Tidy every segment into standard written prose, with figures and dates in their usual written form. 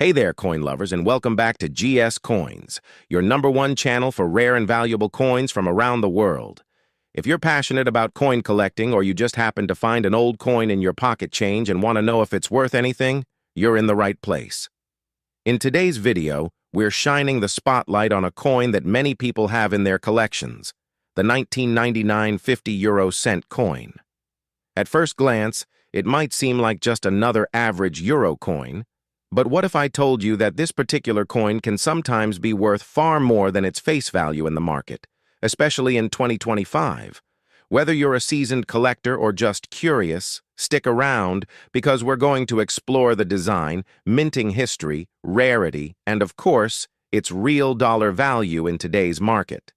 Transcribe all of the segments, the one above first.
Hey there, coin lovers, and welcome back to GS Coins, your #1 channel for rare and valuable coins from around the world. If you're passionate about coin collecting or you just happen to find an old coin in your pocket change and want to know if it's worth anything, you're in the right place. In today's video, we're shining the spotlight on a coin that many people have in their collections, the 1999 50 cent coin. At first glance, it might seem like just another average euro coin, but what if I told you that this particular coin can sometimes be worth far more than its face value in the market, especially in 2025? Whether you're a seasoned collector or just curious, stick around because we're going to explore the design, minting history, rarity, and of course, its real dollar value in today's market.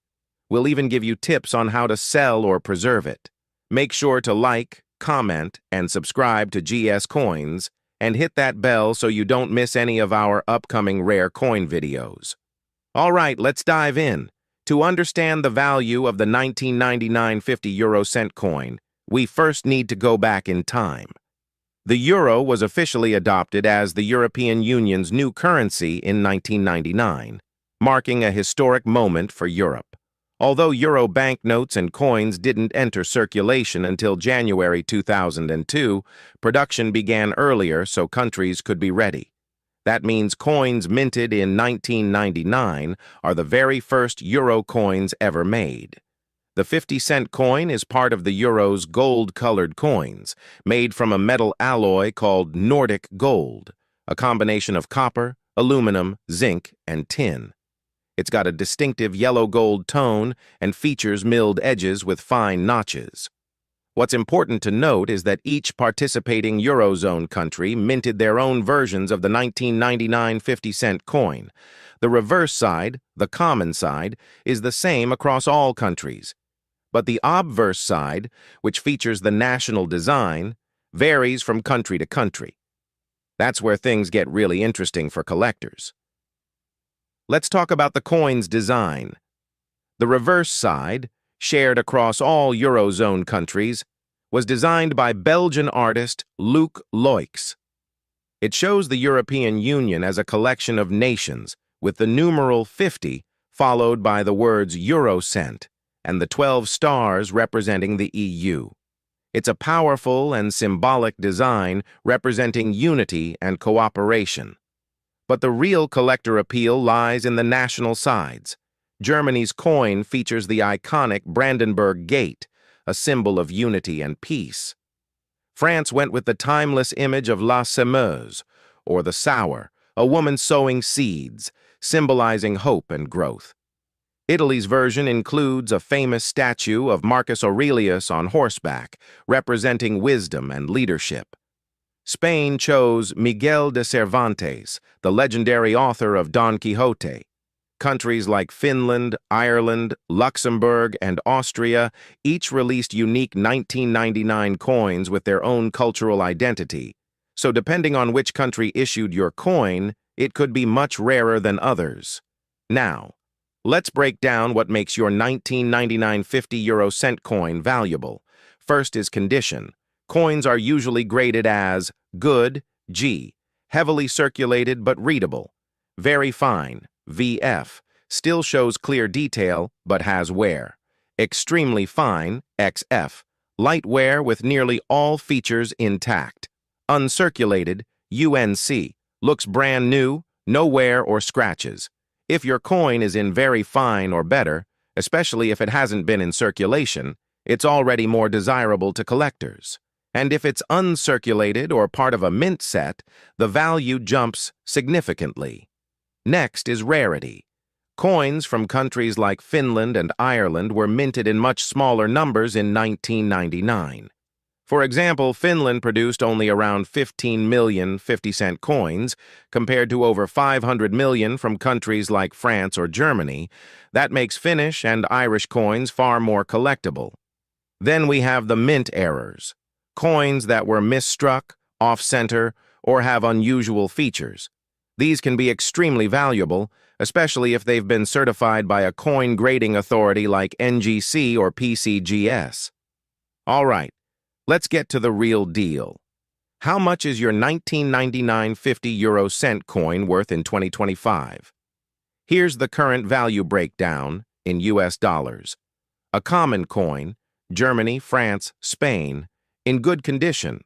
We'll even give you tips on how to sell or preserve it. Make sure to like, comment, and subscribe to GS Coins, and hit that bell so you don't miss any of our upcoming rare coin videos. All right, let's dive in. To understand the value of the 1999 50 cent coin, we first need to go back in time. The euro was officially adopted as the European Union's new currency in 1999, marking a historic moment for Europe. Although euro banknotes and coins didn't enter circulation until January 2002, production began earlier so countries could be ready. That means coins minted in 1999 are the very first euro coins ever made. The 50-cent coin is part of the euro's gold-colored coins, made from a metal alloy called Nordic gold, a combination of copper, aluminum, zinc, and tin. It's got a distinctive yellow-gold tone and features milled edges with fine notches. What's important to note is that each participating Eurozone country minted their own versions of the 1999 50-cent coin. The reverse side, the common side, is the same across all countries. But the obverse side, which features the national design, varies from country to country. That's where things get really interesting for collectors. Let's talk about the coin's design. The reverse side, shared across all Eurozone countries, was designed by Belgian artist Luc Loix. It shows the European Union as a collection of nations, with the numeral 50 followed by the words Eurocent and the 12 stars representing the EU. It's a powerful and symbolic design representing unity and cooperation. But the real collector appeal lies in the national sides. Germany's coin features the iconic Brandenburg Gate, a symbol of unity and peace. France went with the timeless image of La Semeuse, or the sower, a woman sowing seeds, symbolizing hope and growth. Italy's version includes a famous statue of Marcus Aurelius on horseback, representing wisdom and leadership. Spain chose Miguel de Cervantes, the legendary author of Don Quixote. Countries like Finland, Ireland, Luxembourg, and Austria each released unique 1999 coins with their own cultural identity, so depending on which country issued your coin, it could be much rarer than others. Now, let's break down what makes your 1999 50 cent coin valuable. First is condition. Coins are usually graded as good, G, heavily circulated but readable, very fine, VF, still shows clear detail but has wear, extremely fine, XF, light wear with nearly all features intact, uncirculated, UNC, looks brand new, no wear or scratches. If your coin is in very fine or better, especially if it hasn't been in circulation, it's already more desirable to collectors. And if it's uncirculated or part of a mint set, the value jumps significantly. Next is rarity. Coins from countries like Finland and Ireland were minted in much smaller numbers in 1999. For example, Finland produced only around 15 million 50-cent coins, compared to over 500 million from countries like France or Germany. That makes Finnish and Irish coins far more collectible. Then we have the mint errors. Coins that were misstruck, off-center, or have unusual features. These can be extremely valuable, especially if they've been certified by a coin grading authority like NGC or PCGS. All right, let's get to the real deal. How much is your 1999 50 cent coin worth in 2025? Here's the current value breakdown in US dollars. A common coin, Germany, France, Spain, in good condition,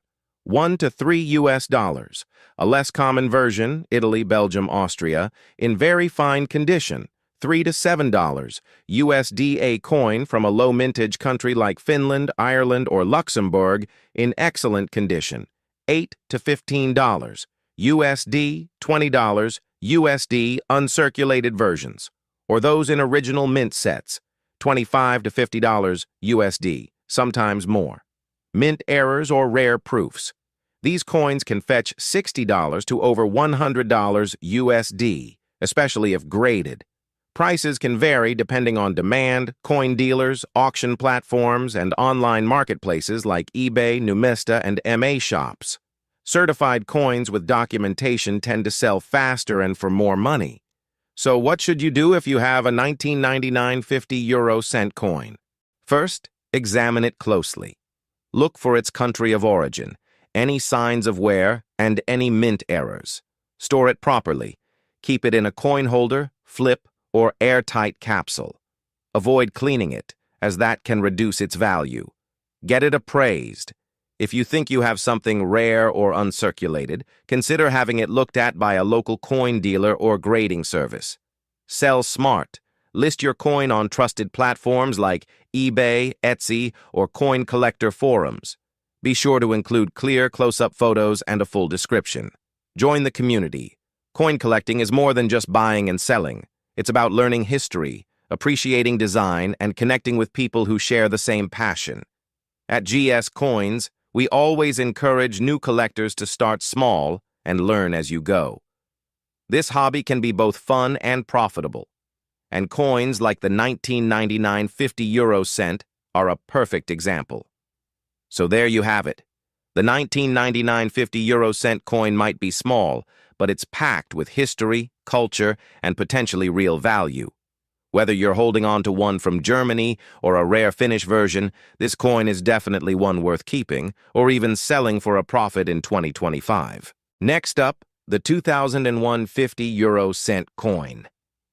1 to 3 US dollars. A less common version, Italy, Belgium, Austria, in very fine condition, $3 to $7. USD coin from a low mintage country like Finland, Ireland, or Luxembourg in excellent condition, $8 to $15. USD, $20. USD uncirculated versions, or those in original mint sets, $25 to $50 USD, sometimes more. Mint errors or rare proofs. These coins can fetch $60 to over $100 USD, especially if graded. Prices can vary depending on demand, coin dealers, auction platforms, and online marketplaces like eBay, Numista, and MA shops. Certified coins with documentation tend to sell faster and for more money. So what should you do if you have a 1999 50 cent coin? First, examine it closely. Look for its country of origin, any signs of wear, and any mint errors. Store it properly. Keep it in a coin holder, flip, or airtight capsule. Avoid cleaning it, as that can reduce its value. Get it appraised. If you think you have something rare or uncirculated, consider having it looked at by a local coin dealer or grading service. Sell smart. List your coin on trusted platforms like eBay, Etsy, or coin collector forums. Be sure to include clear, close-up photos and a full description. Join the community. Coin collecting is more than just buying and selling. It's about learning history, appreciating design, and connecting with people who share the same passion. At GS Coins, we always encourage new collectors to start small and learn as you go. This hobby can be both fun and profitable, and coins like the 1999 50 cent are a perfect example. So there you have it. The 1999 50 cent coin might be small, but it's packed with history, culture, and potentially real value. Whether you're holding on to one from Germany or a rare Finnish version, this coin is definitely one worth keeping or even selling for a profit in 2025. Next up, the 2001 50 cent coin.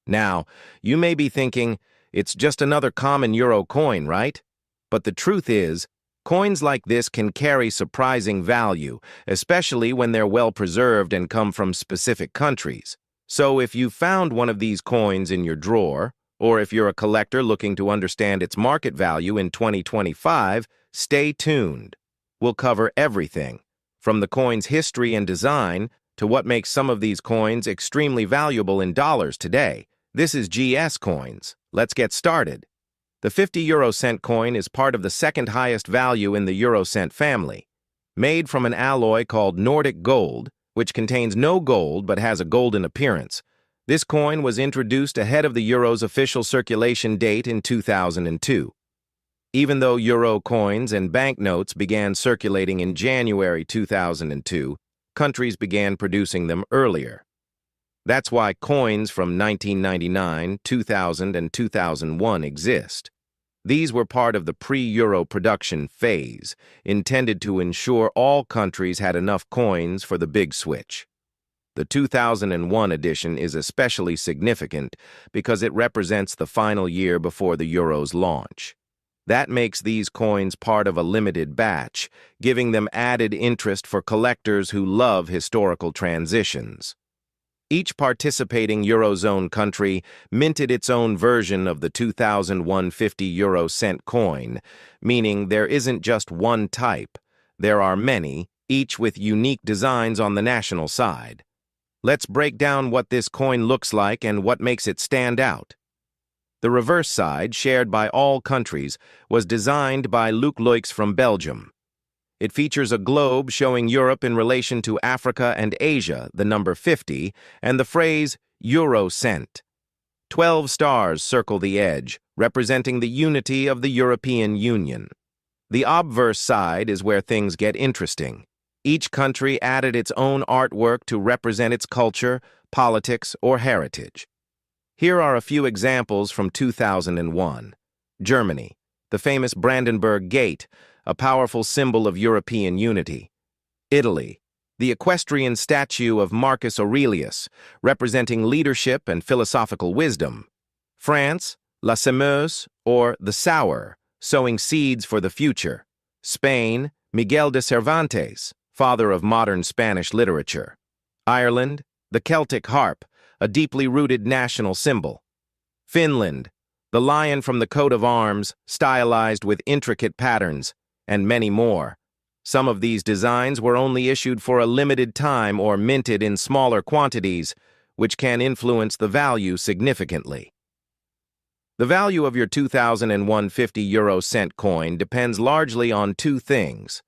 Now, you may be thinking, it's just another common euro coin, right? But the truth is, coins like this can carry surprising value, especially when they're well preserved and come from specific countries. So if you found one of these coins in your drawer, or if you're a collector looking to understand its market value in 2025, stay tuned. We'll cover everything, from the coin's history and design to what makes some of these coins extremely valuable in dollars today. This is GS Coins. Let's get started. The 50 cent coin is part of the second highest value in the euro cent family. Made from an alloy called Nordic gold, which contains no gold but has a golden appearance. This coin was introduced ahead of the euro's official circulation date in 2002. Even though euro coins and banknotes began circulating in January 2002, countries began producing them earlier. That's why coins from 1999, 2000, and 2001 exist. These were part of the pre-euro production phase, intended to ensure all countries had enough coins for the big switch. The 2001 edition is especially significant because it represents the final year before the euro's launch. That makes these coins part of a limited batch, giving them added interest for collectors who love historical transitions. Each participating Eurozone country minted its own version of the 2001 50 cent coin, meaning there isn't just one type. There are many, each with unique designs on the national side. Let's break down what this coin looks like and what makes it stand out. The reverse side, shared by all countries, was designed by Luc Loix from Belgium. It features a globe showing Europe in relation to Africa and Asia, the number 50, and the phrase Euro cent. 12 stars circle the edge, representing the unity of the European Union. The obverse side is where things get interesting. Each country added its own artwork to represent its culture, politics, or heritage. Here are a few examples from 2001. Germany, the famous Brandenburg Gate, a powerful symbol of European unity. Italy, the equestrian statue of Marcus Aurelius, representing leadership and philosophical wisdom. France, La Semeuse, or the Sower, sowing seeds for the future. Spain, Miguel de Cervantes, father of modern Spanish literature. Ireland, the Celtic harp, a deeply rooted national symbol. Finland, the lion from the coat of arms, stylized with intricate patterns, and many more. Some of these designs were only issued for a limited time or minted in smaller quantities, which can influence the value significantly. The value of your 2001 50-euro-cent coin depends largely on two things: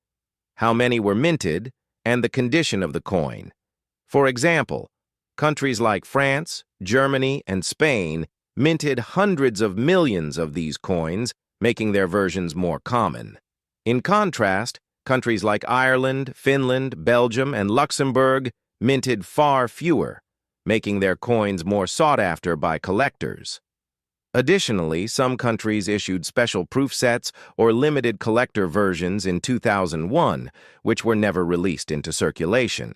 how many were minted and the condition of the coin. For example, countries like France, Germany, and Spain minted hundreds of millions of these coins, making their versions more common. In contrast, countries like Ireland, Finland, Belgium, and Luxembourg minted far fewer, making their coins more sought after by collectors. Additionally, some countries issued special proof sets or limited collector versions in 2001, which were never released into circulation.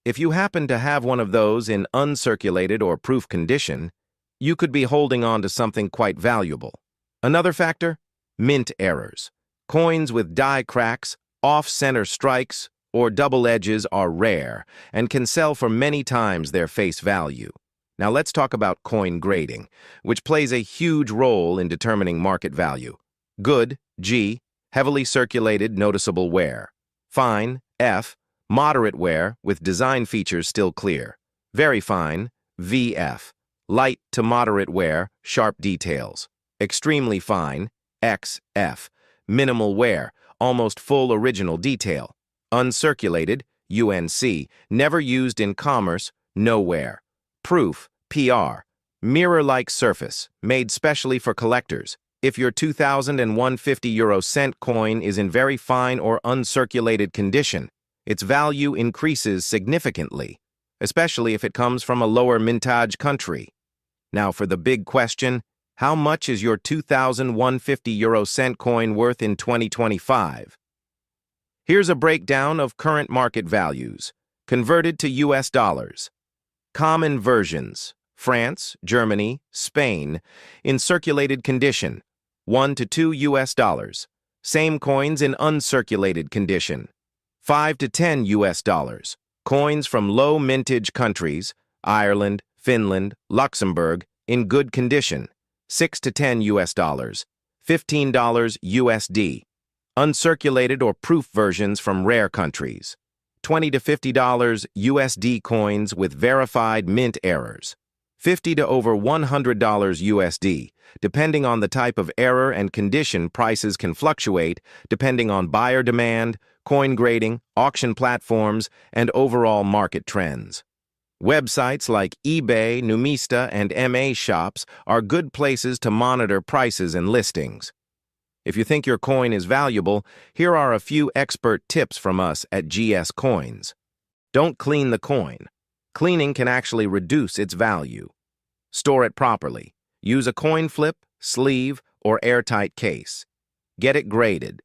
If you happen to have one of those in uncirculated or proof condition, you could be holding on to something quite valuable. Another factor? Mint errors. Coins with die cracks, off-center strikes, or double edges are rare and can sell for many times their face value. Now let's talk about coin grading, which plays a huge role in determining market value. Good, G, heavily circulated, noticeable wear. Fine, F, moderate wear with design features still clear. Very fine, VF, light to moderate wear, sharp details. Extremely fine, XF, minimal wear, almost full original detail. Uncirculated, UNC, never used in commerce, no wear. Proof, PR, mirror-like surface, made specially for collectors. If your 2001 50-euro-cent coin is in very fine or uncirculated condition, its value increases significantly, especially if it comes from a lower mintage country. Now for the big question, how much is your 2001 50-euro-cent coin worth in 2025? Here's a breakdown of current market values, converted to US dollars. Common versions: France, Germany, Spain, in circulated condition, 1 to 2 US dollars. Same coins in uncirculated condition, 5 to 10 US dollars. Coins from low mintage countries, Ireland, Finland, Luxembourg, in good condition, 6 to 10 US dollars, $15 USD. Uncirculated or proof versions from rare countries, $20 to $50 USD coins with verified mint errors, $50 to over $100 USD. Depending on the type of error and condition, prices can fluctuate depending on buyer demand, coin grading, auction platforms, and overall market trends. Websites like eBay, Numista, and MA Shops are good places to monitor prices and listings. If you think your coin is valuable, here are a few expert tips from us at GS Coins. Don't clean the coin. Cleaning can actually reduce its value. Store it properly. Use a coin flip, sleeve, or airtight case. Get it graded.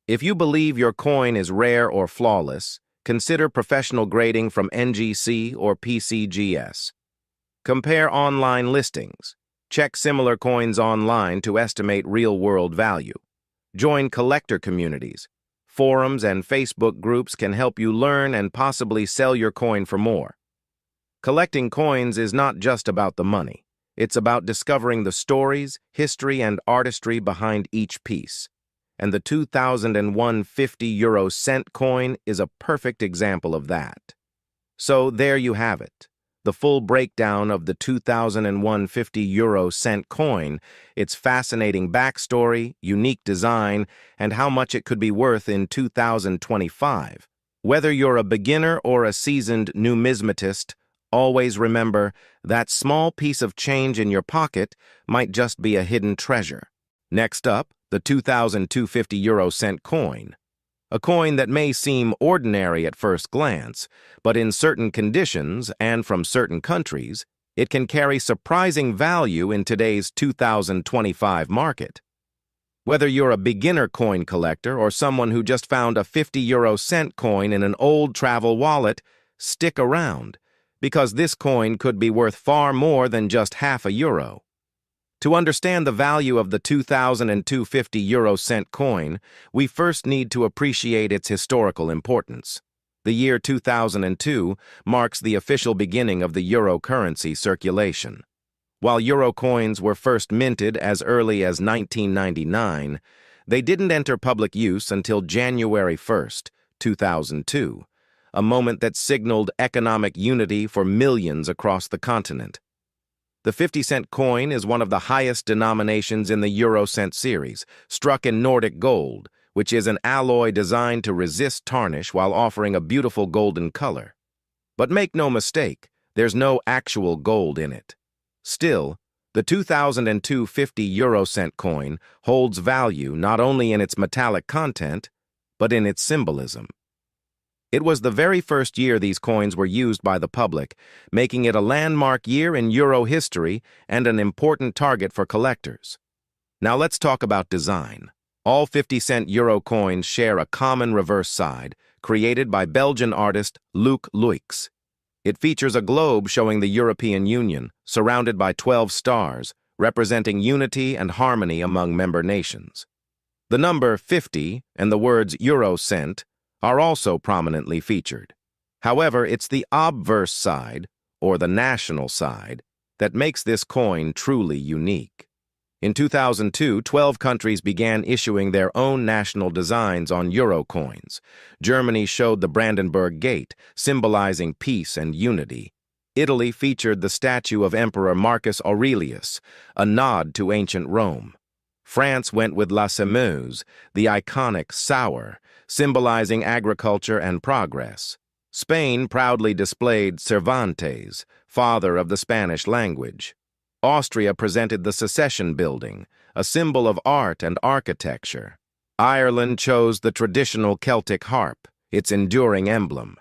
If you believe your coin is rare or flawless, consider professional grading from NGC or PCGS. Compare online listings. Check similar coins online to estimate real-world value. Join collector communities. Forums and Facebook groups can help you learn and possibly sell your coin for more. Collecting coins is not just about the money. It's about discovering the stories, history, and artistry behind each piece. And the 2001 50-euro-cent coin is a perfect example of that. So there you have it. The full breakdown of the 2001 50-euro-cent coin, its fascinating backstory, unique design, and how much it could be worth in 2025. Whether you're a beginner or a seasoned numismatist, always remember that small piece of change in your pocket might just be a hidden treasure. Next up, the 2002 50-euro-cent coin. A coin that may seem ordinary at first glance, but in certain conditions and from certain countries, it can carry surprising value in today's 2025 market. Whether you're a beginner coin collector or someone who just found a 50-euro-cent coin in an old travel wallet, stick around, because this coin could be worth far more than just half a euro. To understand the value of the 2002 50-euro-cent coin, we first need to appreciate its historical importance. The year 2002 marks the official beginning of the euro currency circulation. While euro coins were first minted as early as 1999, they didn't enter public use until January 1, 2002, a moment that signaled economic unity for millions across the continent. The 50-cent coin is one of the highest denominations in the euro-cent series, struck in Nordic gold, which is an alloy designed to resist tarnish while offering a beautiful golden color. But make no mistake, there's no actual gold in it. Still, the 2002 50-euro-cent coin holds value not only in its metallic content, but in its symbolism. It was the very first year these coins were used by the public, making it a landmark year in euro history and an important target for collectors. Now let's talk about design. All 50-cent euro coins share a common reverse side, created by Belgian artist Luc Luix. It features a globe showing the European Union, surrounded by 12 stars, representing unity and harmony among member nations. The number 50 and the words euro-cent are also prominently featured. However, it's the obverse side, or the national side, that makes this coin truly unique. In 2002, 12 countries began issuing their own national designs on euro coins. Germany showed the Brandenburg Gate, symbolizing peace and unity. Italy featured the statue of Emperor Marcus Aurelius, a nod to ancient Rome. France went with La Semeuse, the iconic sour, symbolizing agriculture and progress. Spain proudly displayed Cervantes, father of the Spanish language. Austria presented the Secession Building, a symbol of art and architecture. Ireland chose the traditional Celtic harp, its enduring emblem.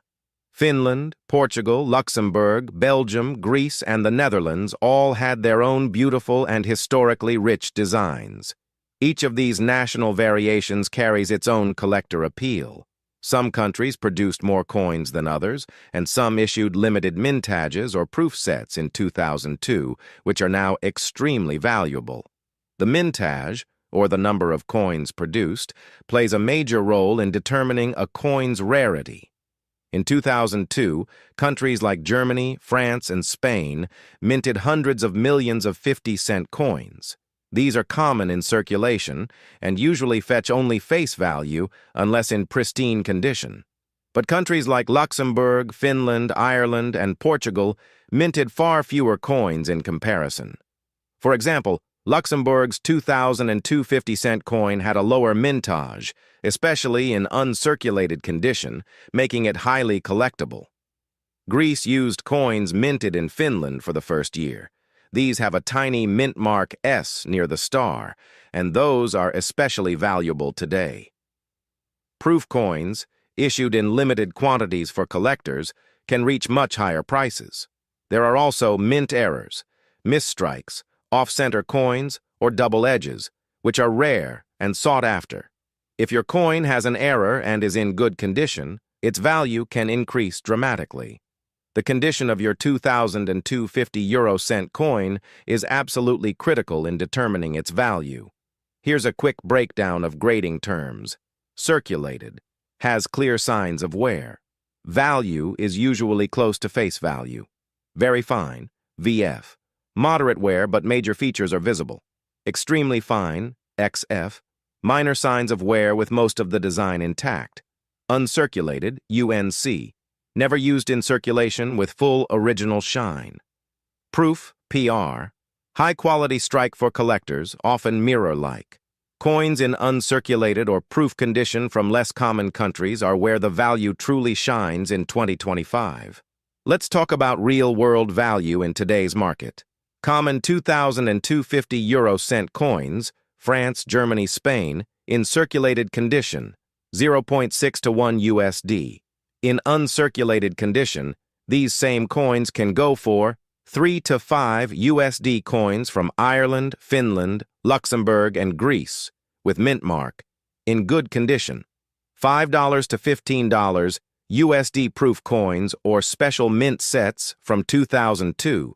Finland, Portugal, Luxembourg, Belgium, Greece, and the Netherlands all had their own beautiful and historically rich designs. Each of these national variations carries its own collector appeal. Some countries produced more coins than others, and some issued limited mintages or proof sets in 2002, which are now extremely valuable. The mintage, or the number of coins produced, plays a major role in determining a coin's rarity. In 2002, countries like Germany, France, and Spain minted hundreds of millions of 50-cent coins. These are common in circulation and usually fetch only face value unless in pristine condition. But countries like Luxembourg, Finland, Ireland, and Portugal minted far fewer coins in comparison. For example, Luxembourg's 2002 50-cent coin had a lower mintage, especially in uncirculated condition, making it highly collectible. Greece used coins minted in Finland for the first year. These have a tiny mint mark S near the star, and those are especially valuable today. Proof coins, issued in limited quantities for collectors, can reach much higher prices. There are also mint errors, misstrikes, off-center coins, or double edges, which are rare and sought after. If your coin has an error and is in good condition, its value can increase dramatically. The condition of your 2002 50-euro-cent coin is absolutely critical in determining its value. Here's a quick breakdown of grading terms. Circulated, has clear signs of wear. Value is usually close to face value. Very fine, VF. Moderate wear but major features are visible. Extremely fine, XF. Minor signs of wear with most of the design intact. Uncirculated, UNC. Never used in circulation with full original shine. Proof, PR. High-quality strike for collectors, often mirror-like. Coins in uncirculated or proof condition from less common countries are where the value truly shines in 2025. Let's talk about real-world value in today's market. Common 2002 50-euro-cent coins, France, Germany, Spain, in circulated condition, 0.6 to 1 USD. In uncirculated condition, these same coins can go for 3 to 5 USD coins from Ireland, Finland, Luxembourg, and Greece, with mint mark, in good condition. $5 to $15 USD proof coins or special mint sets from 2002,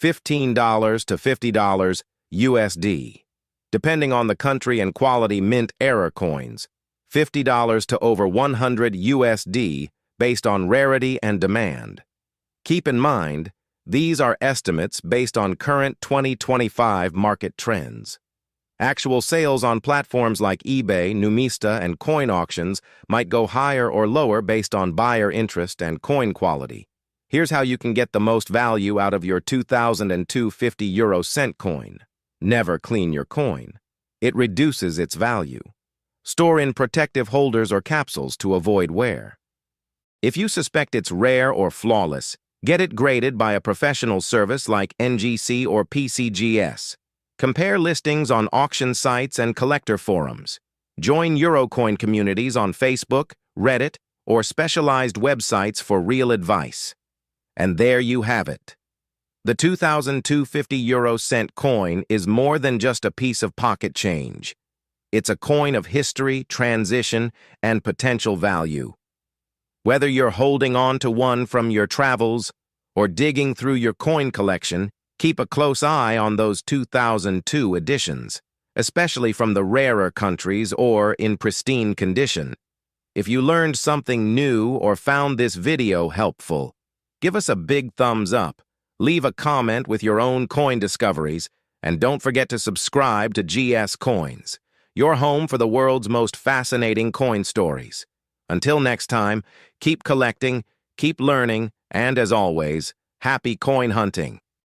$15 to $50 USD. Depending on the country and quality mint error coins, $50 to over 100 USD based on rarity and demand. Keep in mind, these are estimates based on current 2025 market trends. Actual sales on platforms like eBay, Numista, and coin auctions might go higher or lower based on buyer interest and coin quality. Here's how you can get the most value out of your 2002 50 cent coin. Never clean your coin. It reduces its value. Store in protective holders or capsules to avoid wear. If you suspect it's rare or flawless, get it graded by a professional service like NGC or PCGS. Compare listings on auction sites and collector forums. Join Eurocoin communities on Facebook, Reddit, or specialized websites for real advice. And there you have it. The 2002 50 cent coin is more than just a piece of pocket change. It's a coin of history, transition, and potential value. Whether you're holding on to one from your travels or digging through your coin collection, keep a close eye on those 2002 editions, especially from the rarer countries or in pristine condition. If you learned something new or found this video helpful, give us a big thumbs up, leave a comment with your own coin discoveries, and don't forget to subscribe to GS Coins, your home for the world's most fascinating coin stories. Until next time, keep collecting, keep learning, and as always, happy coin hunting.